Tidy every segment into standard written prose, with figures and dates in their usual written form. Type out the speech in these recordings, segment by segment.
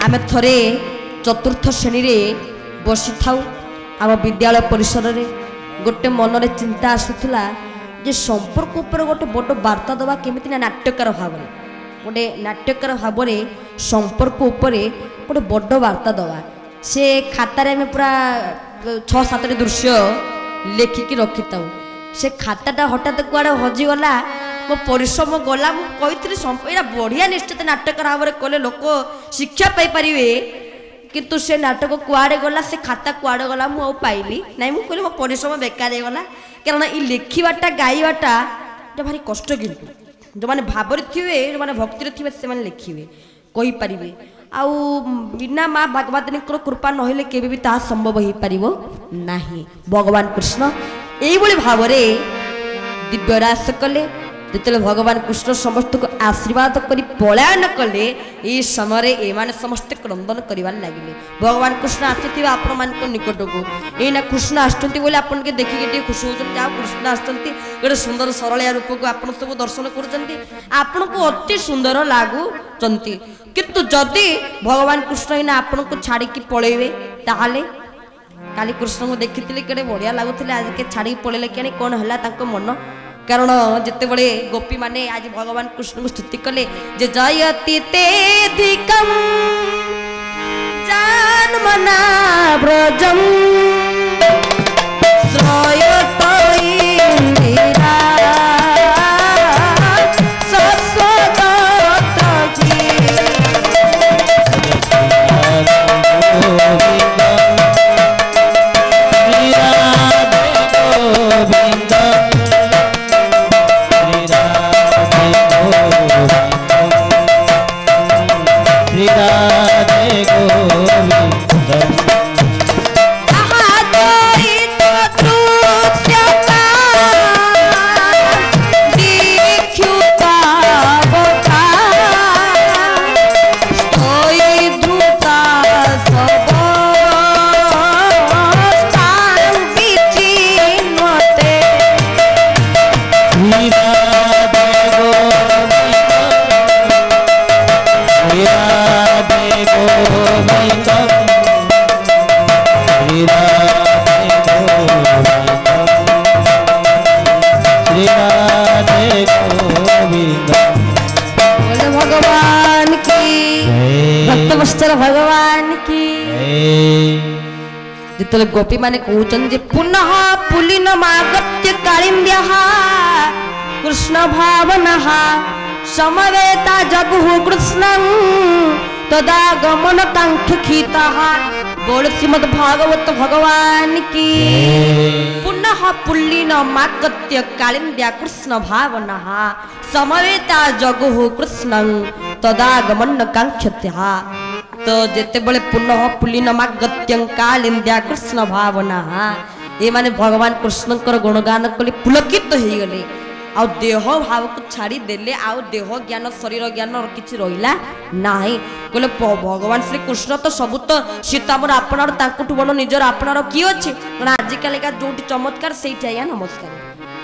आमे थरे चतुर्थ श्रेणी रे बसी थाउ आम विद्यालय परिसर रे गोटे मनरे चिंता आसुला जे संपर्क उपर गोटे बड़ वार्ता दवा केमिति ना नाट्यकार भाव गोटे नाट्यकार भाव संपर्क उपर गोटे बड़ वार्ता दवा से खातार आम पूरा 6-7 दृश्य लेखिकी रखी था से खाताटा हठात कुआड़े हजिगला मो परिश्रम गला मुझे यहाँ बढ़िया निश्चित नाटक भाव में कले लोक शिक्षा पाई किंतु से नाटक कुआड़े गला से खाता कुआड़े गला मु पाइली ना मुझे मो परिश्रम बेकार गला कारण ये लिखाटा गाइबाटा भारी कष्ट किंतु जो मैंने भाव थे जो मैंने भक्ति थे से लिखे कहींपारे आउ बिना माँ भगवती कृपा नहले केबे भी ताहा संभव हो पार ना भगवान कृष्ण यही भाव में दिव्यरास कले जिते भगवान कृष्ण समस्त को आशीर्वाद कर पलायन कले ये समय एम समस्ते क्रंदन कर लगे भगवान कृष्ण आसुवा आपण मान निकट को यही कृष्ण आसुँच आपके देखिए खुशी होती कृष्ण आसुँच गोटे सुंदर सरलिया रूप को आप सब दर्शन कर अति सुंदर लगुंट किंतु जदि भगवान कृष्ण ही आपण को छाड़ी पलैबे ताहले काली कृष्ण को देखी केड़े बढ़िया लगुले आज के छाड़ी पलैले क्या कौन है मन कारण जिते बड़े गोपी माने आज भगवान कृष्ण को स्तुति कले जे जयति तेधिकं जानमना व्रजं श्रयतो इंदिरा भगवान की जिते गोपी माने कहते पुनः पुलिन मागत्य कालिंद्या कृष्ण भावना समवेता जगुः कृष्ण तदा गमन कांक्षिता बोल श्रीमद भागवत भगवान की पुनः पुलिन मागत्य कालिंद्या कृष्ण भावना समवेता जगुः कृष्ण तदा गमन कांक्षत्या तो जेते बड़े पुनः पुलिनमागत्यं कालिंद्या कृष्ण भावना ये माने भगवान कृष्ण गुणगान कले पुलकित हो गले आ देह भाव को छाड़ी देले आ देह ज्ञान शरीर ज्ञान और किछि रहिला नाही कहले भगवान श्री कृष्ण तो सब तो सीतामर आपणार तांकुठु बड़ निजर आपणार की अछि आज कालिका जोटी चमत्कार सेठी आया नमस्कार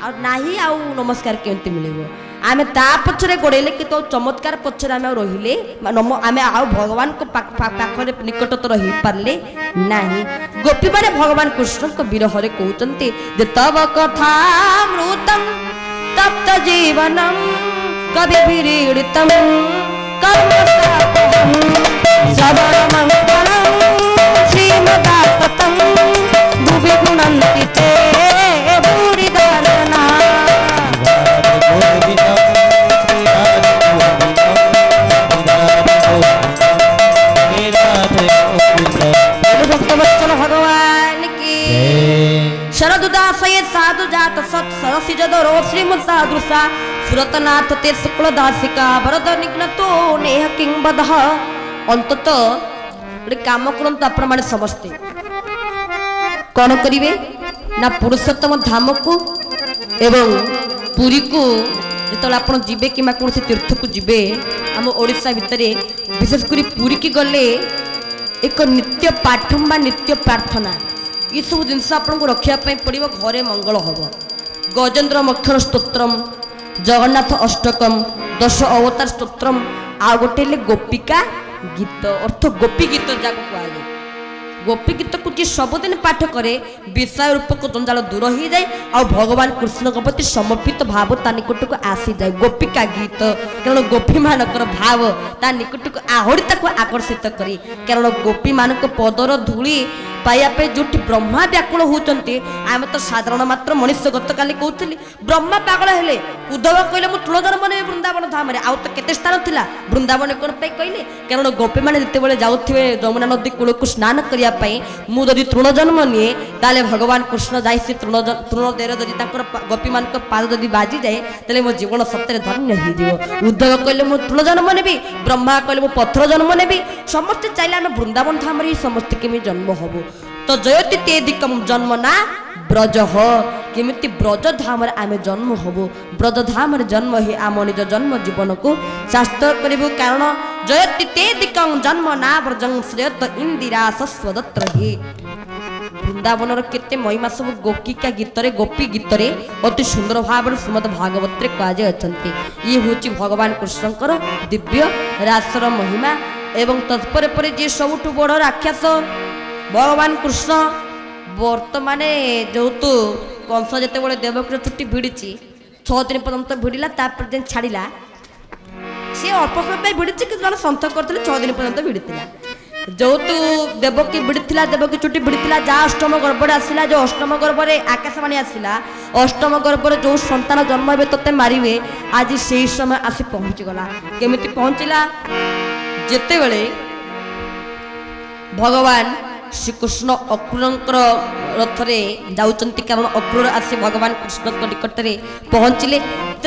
आ नाही आ नमस्कार केंति मिलेबो आमे ता पछरे गोड़ेले कि तो चमत्कार पछरे आमे रहिले आमे आ भगवान को पाखरे निकटतर रही पारले नाही गोपी माने भगवान कृष्ण को विरह रे कहउचंती जे तव कथा मृतम तप्त जीवनम कवि विरीडितम कर्मसापहम सबर मंगलम श्रीमदाततम भुवि गुणन्ति ते बुरिदारना भगवान की शरदुदासये साधु जात सत सरसी जदरो श्रीमत्सादृशा सुरतनाथ ते शुक्ल दासिका भरत निघ्नतो नेह किंबदः अंतत गोटे काम करंतु आपण माने समस्ते कौन करिवे ना पुरुषोत्तम धाम को एवं पुरी को जो आप जीवे कि कौन से तीर्थ को जीवे आम ओडिशा भितर विशेषकर पुरी की गले एक नित्य पाठुम नित्य प्रार्थना ये सब जिनस आपको रखापी पड़ो घरे मंगल हम गजेन्द्र मक्षर स्तोत्रम जगन्नाथ अष्टकम 10 अवतार स्तोत्रम आ गोटे गोपिका गीत अर्थ गोपी गीत जाको कहुए गोपी गीत को जी सबुदिन पाठ करे विषय रूपक जंजाल दूर हो जाए और भगवान कृष्ण प्रति समर्पित भाव ता निकट को आसी जाए गोपिका गीत कारण गोपी मानकर भाव ता निकट को आहरी ताको आकर्षित करी कारण गोपी मानक पदर धूली पाइबा जो ब्रह्मा व्याकुल होती आम तो साधारण मात्र मनुष्य गत काली कहते ब्रह्मा पागल हेले उद्धव कहले मु तुलजन मन वृंदावन धाम रे आउ तो केते स्थान थिला वृंदावन कोन पे कहले कारण गोपी माने जते बेले जाउथिबे जमुना नदी कूल को स्नान करिया पई मु जदि तृण जन्म निए ताले भगवान कृष्ण जाई से तृण देर जदि ताकर गोपी मान को पाद जदि बाजी जाए ताले मो जीवन सत्य धन्य हो जीव उद्धव कहले मु तृण जन्म नेबी ब्रह्मा कहले मु पत्थर जन्म नेबी समस्त चाइले हम वृंदावन धाम रे समस्त केमी जन्म हबो तो जयति तेदिकम जन्म ना ब्रज हो केमिति ब्रज धाम आम जन्म हबो ब्रज धाम जन्म ही आम निज जन्म जीवन को शास्त्र करिबो कारण जयति तेदिकम जन्म ना ब्रजं श्रेयत इंदिरा सस्वदत्र ही वृंदावन केते महिमा सब गोपिका गीत रे गोपी गीत रे अति सुंदर भाव श्रीमद भागवत रे काजे अछंती ये होची भगवान कृष्णकर दिव्य रासर महिमा एवं तत्पर पर जे सबुठु बड़ राक्षस भगवान कृष्ण बर्तमान जेहेतु कंस जिते बड़े देवकी छुट्टी भिड़ी 6 दिन पर्यंत भिड़ला तापर छाड़ा सी अल्प समय भिड़ी कि जन सन्थ करते 6 दिन पर्यंत भिड़ी जेहेतु देवकी भिड़ी देवकी छुट्टी भिड़ी जहाँ अष्टम गर्भ आसला जो अष्टम गर्भ आकाशवाणी आसला अष्टम गर्भ जो संतान जन्म हे तोते मारे आज से समय आसी पहुँचीगला केमी पहुँचला जिते बड़े भगवान श्रीकृष्ण अक्रूर रथरे जाउचंती कारण अक्रूर आसी भगवान कृष्ण निकट में पहुँचले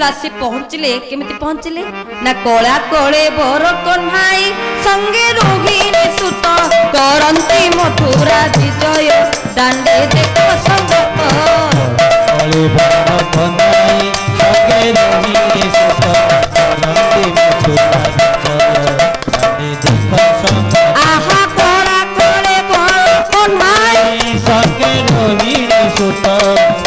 आसी पहुँचले केमिति पहुँचले ना कला कले बर कन्हाई संगे रोहिणी सुत करंती मथुरा विजय दांडे देख संग कले बर कन्हाई संगे रोहिणी सुत करंती मथुरा विजय दांडे देख संग आहा सुत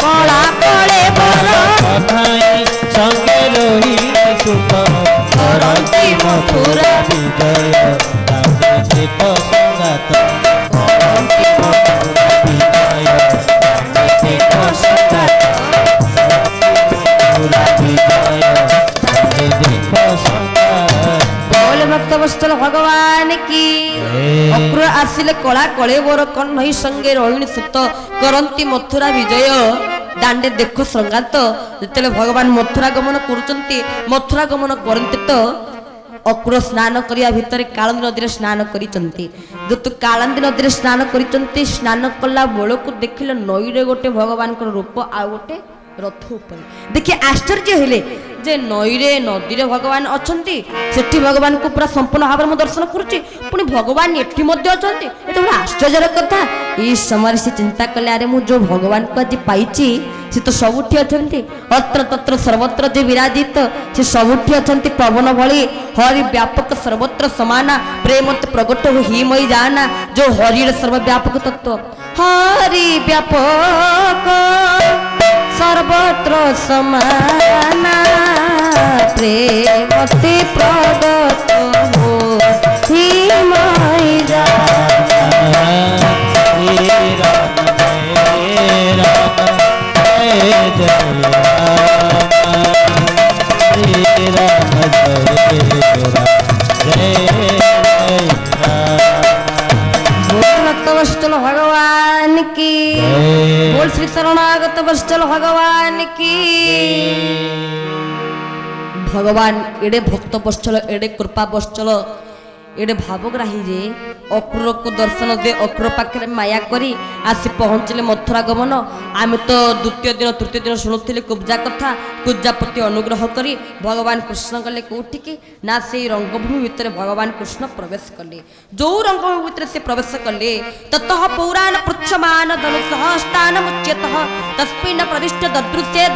कला कले बर कन्हाई संगे रोहिणी सुत करंती मथुरा विजय दांडे देख संगात करंती मथुरा विजय दांडे देख संगात मथुरा विजय दांडे देख संगात बोल भक्त वत्सल भगवान की अक्रूर आसिले कला कले बर कन्हाई संगे रोहिणी सुत करंती मथुरा विजय दांडे देख संगात जिते भगवान मथुरा गमन करुचंती मथुरा गमन करते तो अक्रूर स्नान करिया भितर कालंदी नदी स्नान करिचंती जो कालंदी नदी स्नान करिचंती स्नान कला बेलू देखिले नई रे गोटे भगवान रूप आ गोटे रथ ऊपर देखिए आश्चर्य हेले जे नई रे नदी रे भगवान अछंती सेठी भगवान को पूरा संपूर्ण भाव में दर्शन करुच्ची पुणी भगवान एठी मध्य अछंती एटा बड़ा आश्चर्यर कथा ई समय से चिंता कले अरे मु जो भगवान को आज पाइची से तो सबुठी अछंती अत्र तत्र सर्वत्र जे विराजित से सबुठी अछंती पवन भली हरि व्यापक सर्वत्र समाना प्रेम प्रगट हो ही मई जाना जो हरि सर्वव्यापक तत्व हरि व्यापक सर्वत्र समाना प्रेमति प्रगट हो ही मई जाना भगवान की बोल श्री शरणागत वत्सल भगवान की भगवान एडे भक्त वत्सल एडे कृपा वत्सल एडे भावग्राही जे अक्रूर को दर्शन दे अक्रूर पाखे माया करी आसी पहुँचले मथुरा गमन आम तो द्वितीय दिन तृतीय दिन शुणुले कुब्जा कथा कुब्जा प्रति अनुग्रह करी भगवान कृष्ण गले कौटिकी ना से रंगभूमि भितर भगवान कृष्ण प्रवेश कले जो रंगभूमि भितर से प्रवेश कले ततः पौराण पृच्छमान धनुषस्थान मुच्यतः तस्मिन् प्रविष्ट ददृश्ये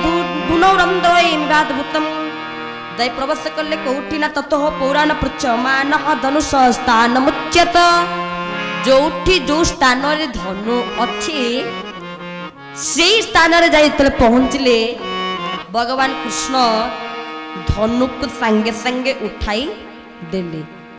धुनौरंद्रयिमृद्भुतम् दय प्रवेश कले कौटी ना ततः पौराण पृच्छमान धनुष स्थान मुच्यत जोठी जो स्थान रे धनु अच्छी से स्थान रे जाई तले पहुँचले भगवान कृष्ण धनु को संगे संगे उठाई देले